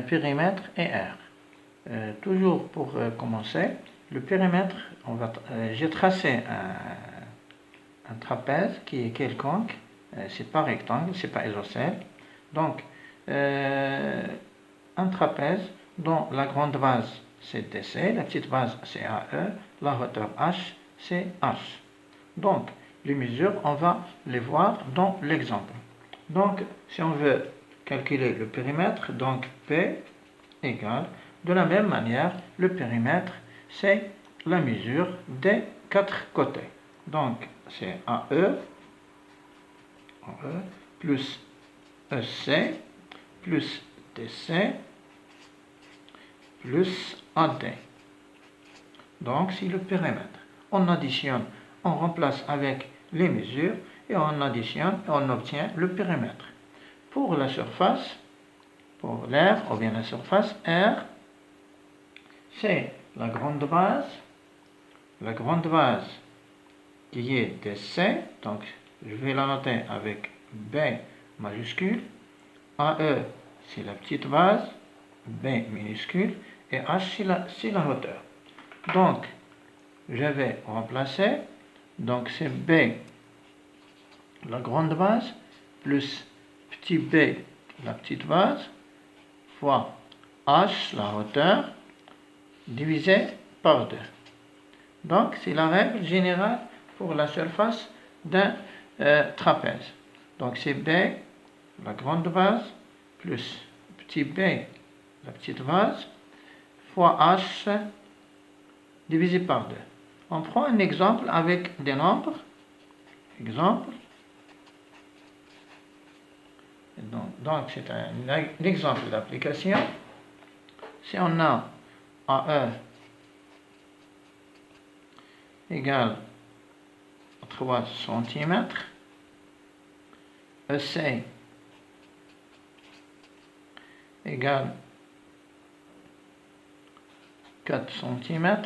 périmètre et R. Toujours pour commencer, le périmètre, j'ai tracé un trapèze qui est quelconque, c'est pas rectangle, c'est pas isocèle. Donc, un trapèze dont la grande base c'est DC, la petite base c'est AE, la hauteur H c'est H. Donc, les mesures, on va les voir dans l'exemple. Donc, si on veut calculer le périmètre, donc P égale, de la même manière, le périmètre, c'est la mesure des quatre côtés. Donc, c'est AE plus EC plus DC plus AD. Donc, c'est le périmètre. On additionne, on remplace avec les mesures et on additionne et on obtient le périmètre. Pour la surface, pour l'air ou bien la surface, R, c'est la grande base qui est DC, donc je vais la noter avec B majuscule, AE c'est la petite base, B minuscule, et H c'est la hauteur. Donc, je vais remplacer, donc c'est B la grande base, plus petit b la petite base, fois H la hauteur, divisé par 2. Donc, c'est la règle générale pour la surface d'un trapèze. Donc, c'est B, la grande base, plus petit b, la petite base, fois H divisé par 2. On prend un exemple avec des nombres. Exemple. Donc, c'est un exemple d'application. Si on a AE égale 3 cm, EC égale 4 cm,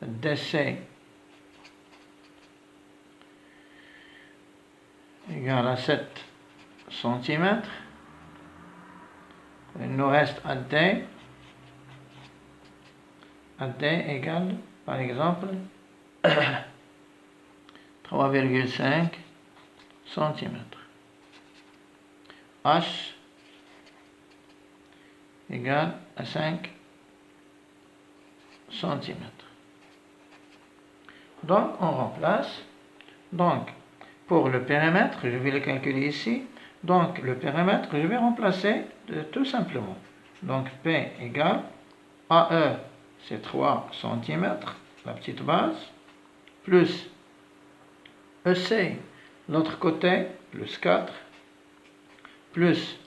DC égale à 7 cm, il nous reste AD. AD égale, par exemple, 3,5 cm. H égale à 5 cm. Donc, on remplace. Donc, pour le périmètre, je vais le calculer ici. Donc, le périmètre, je vais remplacer tout simplement. Donc, P égale AE, c'est 3 cm, la petite base, plus EC, l'autre côté, plus 4, plus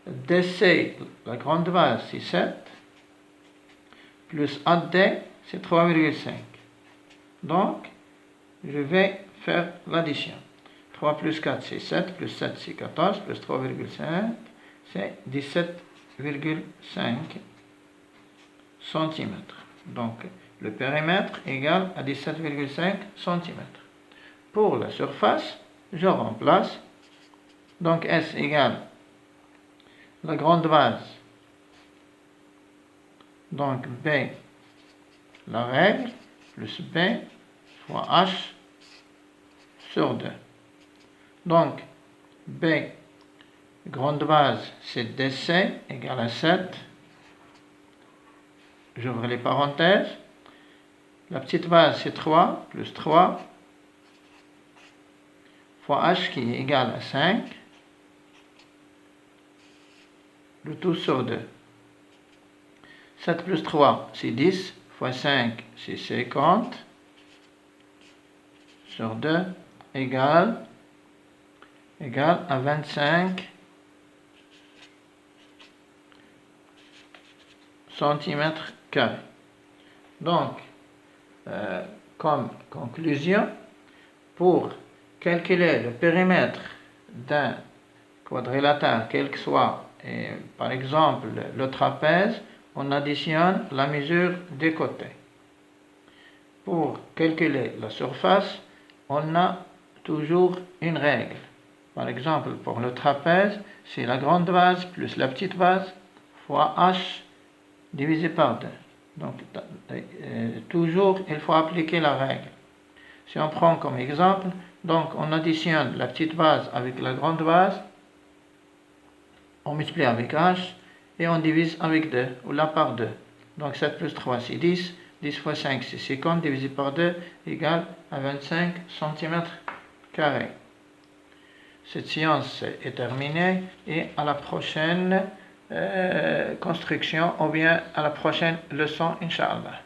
DC, la grande base, c'est 7, plus AD, c'est 3,5. Donc, je vais faire l'addition. 3 plus 4, c'est 7, plus 7, c'est 14, plus 3,5, c'est 17,5 cm. Donc, le périmètre égale à 17,5 cm. Pour la surface, je remplace. Donc, S égale la grande base. Donc, B, la règle, plus B, fois H sur 2. Donc, B, grande base, c'est DC, égale à 7. J'ouvre les parenthèses. La petite base, c'est 3, plus 3, fois H qui est égal à 5. Le tout sur 2. 7 plus 3, c'est 10, fois 5, c'est 50, sur 2, égale à 25 centimètres carrés. Donc, comme conclusion, pour calculer le périmètre d'un quadrilatère, quel que soit, par exemple le trapèze, on additionne la mesure des côtés. Pour calculer la surface, on a toujours une règle. Par exemple, pour le trapèze, c'est la grande base plus la petite base fois h divisé par 2. Donc, toujours, il faut appliquer la règle. Si on prend comme exemple, donc on additionne la petite base avec la grande base, on multiplie avec h et on divise avec 2, ou là par 2. Donc 7 plus 3 c'est 10, 10 fois 5 c'est 50, divisé par 2 égale à 25 cm². Cette séance est terminée et à la prochaine construction ou bien à la prochaine leçon, Inch'Allah.